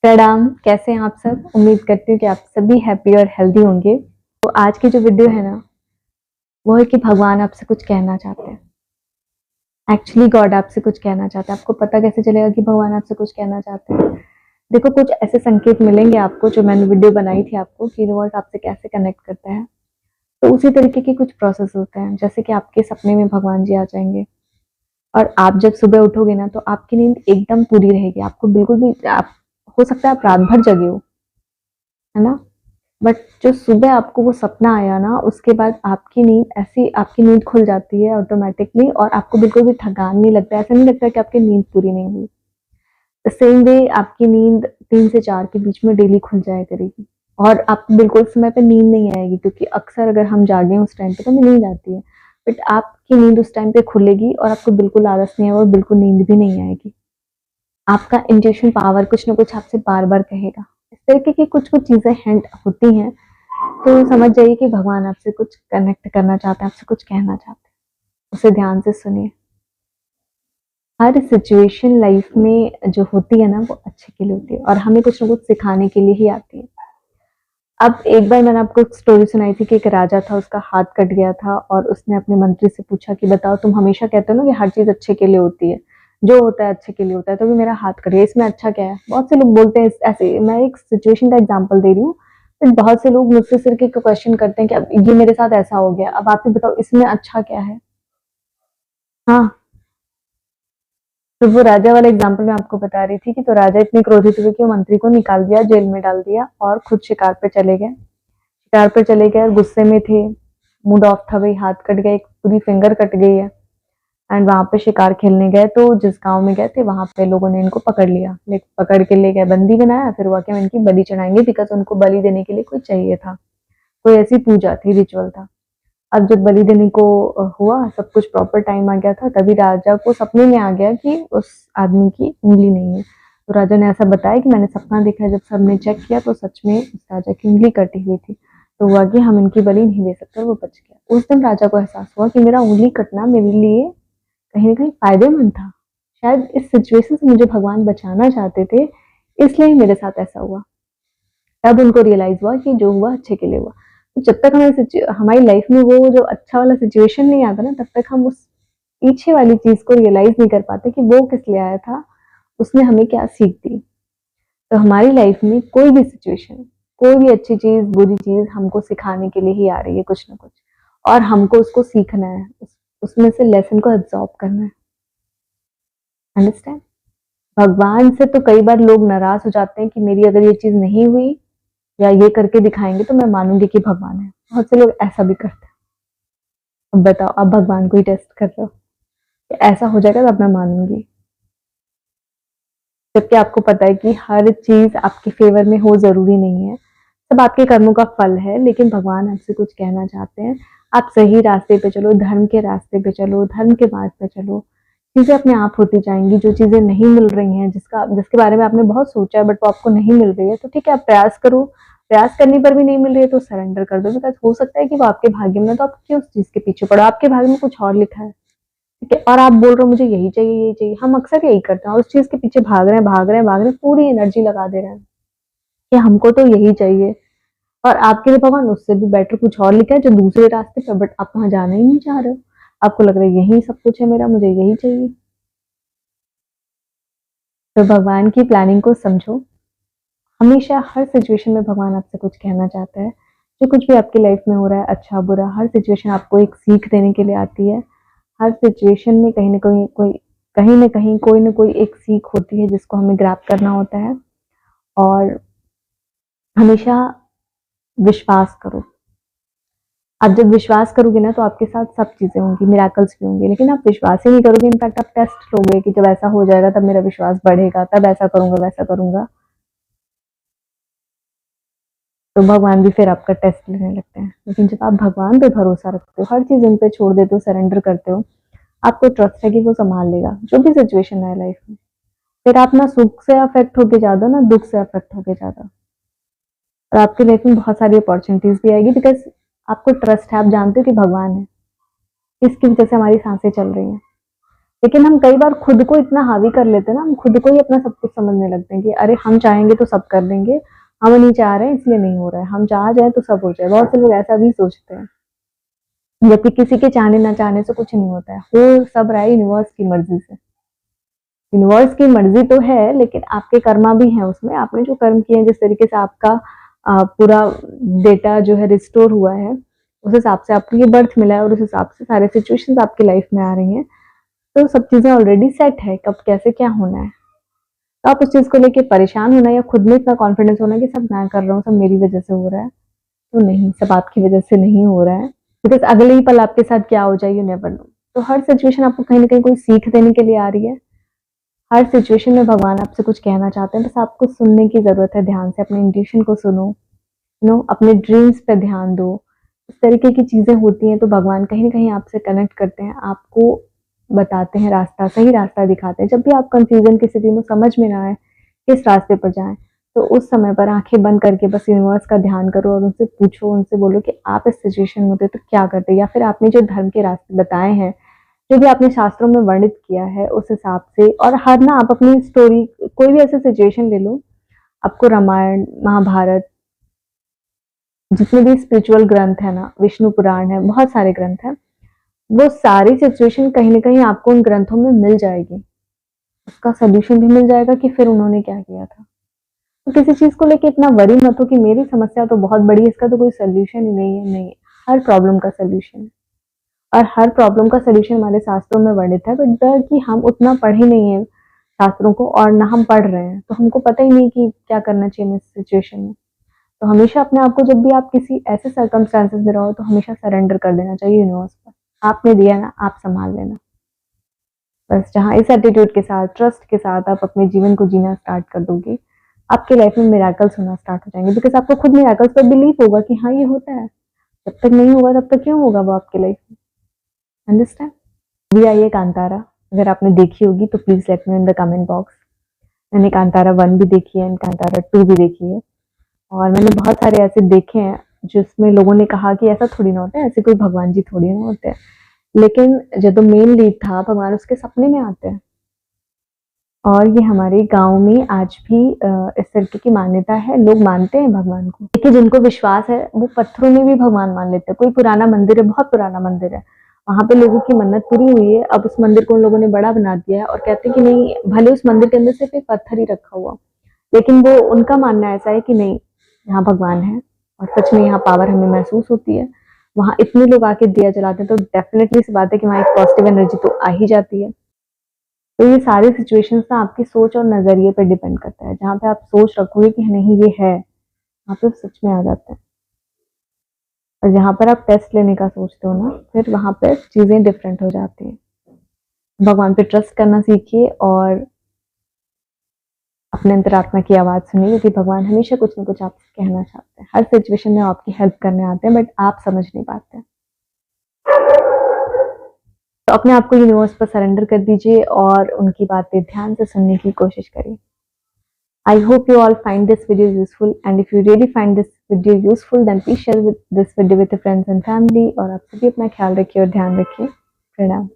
प्रणाम। कैसे हैं आप सब? उम्मीद करती हूँ कि आप सभी हैप्पी और हेल्दी होंगे। तो आज की जो वीडियो है ना, वो है कि भगवान आपसे कुछ कहना चाहते हैं। एक्चुअली गॉड आपसे कुछ कहना चाहते हैं। आपको पता कैसे चलेगा कि भगवान आपसे कुछ कहना चाहते हैं? देखो, कुछ ऐसे संकेत मिलेंगे आपको, जो मैंने वीडियो बनाई थी आपको कि यूनिवर्स आपसे कैसे कनेक्ट करता है। तो उसी तरीके के कुछ प्रोसेस होते हैं, जैसे कि आपके सपने में भगवान जी आ जाएंगे और आप जब सुबह उठोगे ना, तो आपकी नींद एकदम पूरी रहेगी। आपको बिल्कुल भी आप हो सकता है आप रात भर जगे हो, है ना? बट जो सुबह आपको वो सपना आया ना, उसके बाद आपकी नींद खुल जाती है ऑटोमेटिकली, और आपको बिल्कुल भी थकान नहीं लगता है। ऐसा नहीं लगता कि आपकी नींद पूरी नहीं हुई। द सेम वे आपकी नींद 3 से 4 के बीच में डेली खुल जाया करेगी, और आपको बिल्कुल समय पे नींद नहीं आएगी, क्योंकि अक्सर अगर हम जागे उस टाइम पे तो हमें नींद आती है। बट आपकी नींद उस टाइम पे खुलेगी और आपको बिल्कुल आलस नहीं आएगा और बिल्कुल नींद भी नहीं आएगी। आपका इंट्यूशन पावर कुछ ना कुछ आपसे बार-बार कहेगा। इस तरीके की कुछ-कुछ चीज़ें हिंट होती हैं, तो समझ जाइए कि भगवान आपसे कुछ कनेक्ट करना चाहते हैं, आपसे कुछ कहना चाहते हैं। उसे ध्यान से सुनिए। हर सिचुएशन लाइफ में जो होती है ना, वो अच्छे के लिए होती है और हमें कुछ ना कुछ सिखाने के लिए ही आती है। अब एक बार मैंने आपको एक स्टोरी सुनाई थी कि एक राजा था, उसका हाथ कट गया था और उसने अपने मंत्री से पूछा कि बताओ, तुम हमेशा कहते हो ना कि हर चीज़ अच्छे के लिए होती है, जो होता है अच्छे के लिए होता है, तो भी मेरा हाथ कट गया, इसमें अच्छा क्या है? बहुत से लोग बोलते हैं ऐसे। मैं एक सिचुएशन का एग्जांपल दे रही हूँ, बट बहुत से लोग मुझसे सिर्फ एक क्वेश्चन करते हैं कि अब ये मेरे साथ ऐसा हो गया, अब आप ही बताओ इसमें अच्छा क्या है? हाँ, तो वो राजा वाला एग्जाम्पल मैं आपको बता रही थी कि तो राजा इतने क्रोधित हुए कि वो मंत्री को निकाल दिया, जेल में डाल दिया और खुद शिकार पे चले गए। शिकार पे चले गए और गुस्से में थे, मूड ऑफ था, भाई हाथ कट गया, एक पूरी फिंगर कट गई है। एंड वहां पे शिकार खेलने गए, तो जिस गांव में गए थे वहां पे लोगों ने इनको पकड़ लिया, पकड़ के ले गए, बंदी बनाया, फिर हुआ कि हम इनकी बलि चढ़ाएंगे, बिकॉज उनको बलि देने के लिए कोई चाहिए था, कोई ऐसी पूजा थी, रिचुअल था। अब जब बलि देने को हुआ, सब कुछ प्रॉपर टाइम आ गया था, तभी राजा को सपने में आ गया कि उस आदमी की उंगली नहीं है। तो राजा ने ऐसा बताया कि मैंने सपना देखा है। जब सबने चेक किया तो सच में उस राजा की उंगली कटी हुई थी। तो हुआ कि हम इनकी बलि नहीं दे सकते, और वो बच गया। उस दिन राजा को एहसास हुआ कि मेरा उंगली कटना मेरे लिए कहीं ना कहीं फायदेमंद था। शायद इस सिचुएशन से मुझे भगवान बचाना चाहते थे, इसलिए ही मेरे साथ ऐसा हुआ। तब उनको रियलाइज हुआ कि जो हुआ अच्छे के लिए हुआ। तो जब तक हमारी लाइफ में वो जो अच्छा वाला सिचुएशन नहीं आता ना, तब तक हम उस पीछे वाली चीज को रियलाइज नहीं कर पाते कि वो किस लिए आया था, उसने हमें क्या सीख दी। तो हमारी लाइफ में कोई भी सिचुएशन, कोई भी अच्छी चीज बुरी चीज हमको सिखाने के लिए ही आ रही है, कुछ ना कुछ, और हमको उसको सीखना है, उसमें से लेसन को एब्जॉर्ब करना है। अंडरस्टैंड? भगवान से तो कई बार लोग नाराज हो जाते हैं कि मेरी अगर ये चीज नहीं हुई या ये करके दिखाएंगे तो मैं मानूंगी कि भगवान है। बहुत से लोग ऐसा भी करते हैं। अब बताओ, आप भगवान को ही टेस्ट कर रहे हो कि ऐसा हो जाएगा तब मैं मानूंगी, जबकि आपको पता है कि हर चीज आपके फेवर में हो जरूरी नहीं है। सब आपके कर्मों का फल है, लेकिन भगवान आपसे कुछ कहना चाहते हैं। आप सही रास्ते पे चलो, धर्म के रास्ते पे चलो, धर्म के मार्ग पे चलो, चीजें अपने आप होती जाएंगी। जो चीजें नहीं मिल रही हैं, जिसके बारे में आपने बहुत सोचा है बट वो आपको नहीं मिल रही है, तो ठीक है, आप प्रयास करो। प्रयास करने पर भी नहीं मिल रही है तो सरेंडर कर दो, बिकॉज हो सकता है कि वो आपके भाग्य में, तो आप क्यों उस चीज के पीछे पड़ो? आपके भाग्य में कुछ और लिखा है, ठीक है, और आप बोल रहे हो मुझे यही चाहिए, यही चाहिए। हम अक्सर यही करते हैं, उस चीज के पीछे भाग रहे हैं, भाग रहे हैं, भाग रहे हैं, पूरी एनर्जी लगा दे रहे हैं कि हमको तो यही चाहिए, और आपके लिए भगवान उससे भी बेटर कुछ और लिखा है जो दूसरे रास्ते पे, बट आप वहां जाना ही नहीं चाह रहे हो। आपको लग रहा है यही सब कुछ है मेरा, मुझे यही चाहिए। तो भगवान की प्लानिंग को समझो। हमेशा हर सिचुएशन में भगवान आपसे कुछ कहना चाहता है। जो कुछ भी आपकी लाइफ में हो रहा है, अच्छा बुरा, हर सिचुएशन आपको एक सीख देने के लिए आती है। हर सिचुएशन में कहीं ना कहीं कोई ना कोई एक सीख होती है जिसको हमें ग्रैब करना होता है। और हमेशा विश्वास करो। आप जब विश्वास करोगे ना, तो आपके साथ सब चीजें होंगी, मिराकल्स भी होंगे। लेकिन आप विश्वास ही नहीं करोगे, इनफैक्ट आप टेस्ट लोगे कि जब ऐसा हो जाएगा तब मेरा विश्वास बढ़ेगा, तब ऐसा करूंगा, वैसा करूंगा, तो भगवान भी फिर आपका टेस्ट लेने लगते हैं। लेकिन जब आप भगवान पे भरोसा रखते हो, हर चीज उन पे छोड़ देते हो, सरेंडर करते हो, आपको ट्रस्ट है कि वो संभाल लेगा जो भी सिचुएशन है लाइफ में। फिर आप ना सुख से अफेक्ट होके ज्यादा, ना दुख से अफेक्ट होके ज्यादा, और आपकी लाइफ में बहुत सारी अपॉर्चुनिटीज भी आएगी, बिकॉज आपको ट्रस्ट है, आप जानते हो कि भगवान है, इसकी वजह से हमारी सांसें चल रही हैं। लेकिन हम कई बार खुद को इतना हावी कर लेते हैं ना, हम खुद को ही अपना सब कुछ समझने लगते हैं कि अरे हम चाहेंगे तो सब कर देंगे, हम नहीं चाह रहे हैं इसलिए नहीं हो रहा है, हम चाह जाए तो सब हो जाए। बहुत से लोग ऐसा भी सोचते हैं, जबकि किसी के चाहने ना चाहने से कुछ नहीं होता है, वो सब रहा है यूनिवर्स की मर्जी से। यूनिवर्स की मर्जी तो है, लेकिन आपके कर्मा भी हैं उसमें, आपने जो कर्म किए हैं, जिस तरीके से आपका पूरा डेटा जो है रिस्टोर हुआ है, उस हिसाब से आपको ये बर्थ मिला है और उस हिसाब से सारे सिचुएशंस आपकी लाइफ में आ रही हैं, तो सब चीजें ऑलरेडी सेट है, कब कैसे क्या होना है। तो आप उस चीज को लेके परेशान होना या खुद में इतना कॉन्फिडेंस होना कि सब मैं कर रहा हूँ, सब मेरी वजह से हो रहा है, तो नहीं, सब आपकी वजह से नहीं हो रहा है। बिकॉज अगले ही पल आपके साथ क्या हो जाए यू नेवर नो। तो हर सिचुएशन आपको कहीं ना कहीं कोई सीख देने के लिए आ रही है। हर सिचुएशन में भगवान आपसे कुछ कहना चाहते हैं, बस आपको सुनने की जरूरत है। ध्यान से अपने इंट्यूशन को सुनो, अपने ड्रीम्स पे ध्यान दो। इस तरीके की चीजें होती हैं तो भगवान कहीं ना कहीं आपसे कनेक्ट करते हैं, आपको बताते हैं रास्ता, सही रास्ता दिखाते हैं। जब भी आप कंफ्यूजन की स्थिति में समझ में ना आए किस रास्ते पर जाएं, तो उस समय पर आंखें बंद करके बस यूनिवर्स का ध्यान करो और उनसे पूछो, उनसे बोलो कि आप इस सिचुएशन में होते तो क्या करते, या फिर आपने जो धर्म के रास्ते बताए हैं, जो भी आपने शास्त्रों में वर्णित किया है, उस हिसाब से। और हर ना आप अपनी स्टोरी, कोई भी ऐसे सिचुएशन ले लो, आपको रामायण, महाभारत, जितने भी स्पिरिचुअल ग्रंथ है ना, विष्णु पुराण है, बहुत सारे ग्रंथ हैं, वो सारी सिचुएशन कहीं ना कहीं आपको उन ग्रंथों में मिल जाएगी। उसका सोल्यूशन भी मिल जाएगा कि फिर उन्होंने क्या किया था। तो किसी चीज को लेके इतना वरी मत हो कि मेरी समस्या तो बहुत बड़ी है, इसका तो कोई सोल्यूशन ही नहीं है। नहीं, हर प्रॉब्लम का सोल्यूशन है, और हर प्रॉब्लम का सोल्यूशन हमारे शास्त्रों में वर्णित है। बट डर कि हम उतना पढ़े नहीं है शास्त्रों को, और ना हम पढ़ रहे हैं, तो हमको पता ही नहीं कि क्या करना चाहिए इस सिचुएशन में। तो हमेशा अपने आप को, जब भी आप किसी ऐसे सर्कमस्टांसेस में रहो, तो हमेशा सरेंडर कर देना चाहिए यूनिवर्स पर। आपने दिया ना, आप संभाल लेना। बस जहाँ इस एटीट्यूड के साथ, ट्रस्ट के साथ आप अपने जीवन को जीना स्टार्ट कर दोगे, आपके लाइफ में मिराकल्स होना स्टार्ट हो जाएंगे। बिकॉज आपको खुद मिराकल्स पर बिलीव होगा कि हाँ ये होता है। जब तक नहीं होगा तब तक क्यों होगा वो आपकी लाइफ में। अंडरस्टैंड। अभी आई है कांतारा, अगर आपने देखी होगी तो please let me in the comment box. मैंने कांतारा 1 भी देखी है, कांतारा 2 भी देखी है, और मैंने बहुत सारे ऐसे देखे हैं जिसमें लोगों ने कहा कि ऐसा थोड़ी ना होता है, ऐसे कोई भगवान जी थोड़ी ना होते हैं। लेकिन जो मेन लीड था भगवान, उसके सपने में आते हैं। और ये हमारे गांव में आज भी इस तरीके की मान्यता है, लोग मानते हैं भगवान को। देखिए, जिनको विश्वास है वो पत्थरों में भी भगवान मान लेते हैं। कोई पुराना मंदिर है, बहुत पुराना मंदिर है, वहां पे लोगों की मन्नत पूरी हुई है, अब उस मंदिर को उन लोगों ने बड़ा बना दिया है, और कहते हैं कि नहीं, भले उस मंदिर के अंदर सिर्फ एक पत्थर ही रखा हुआ, लेकिन वो उनका मानना ऐसा है कि नहीं, यहाँ भगवान है, और सच में यहाँ पावर हमें महसूस होती है। वहां इतने लोग आके दिया जलाते हैं, तो डेफिनेटली सी बात है कि वहां एक पॉजिटिव एनर्जी तो आ ही जाती है। तो ये सारी सिचुएशंस ना आपकी सोच और नजरिए पे डिपेंड करता है। जहाँ पे आप सोच रखोगे कि नहीं ये है, वहां पे सच में आ जाते हैं। और जहाँ पर आप टेस्ट लेने का सोचते हो ना, फिर वहां पे चीजें डिफरेंट हो जाती हैं। भगवान पे ट्रस्ट करना सीखिए, और अपने अंतरात्मा की आवाज सुनिए, क्योंकि भगवान हमेशा कुछ ना कुछ आपसे कहना चाहते हैं। हर सिचुएशन में आपकी हेल्प करने आते हैं, बट आप समझ नहीं पाते हैं। तो अपने आप को यूनिवर्स पर सरेंडर कर दीजिए और उनकी बातें ध्यान से सुनने की कोशिश करिए। I hope you all find this video useful, and if you really find this video useful, then please share this video with your friends and family। और आप सभी अपना ख्याल रखिए और ध्यान रखिए। प्रणाम।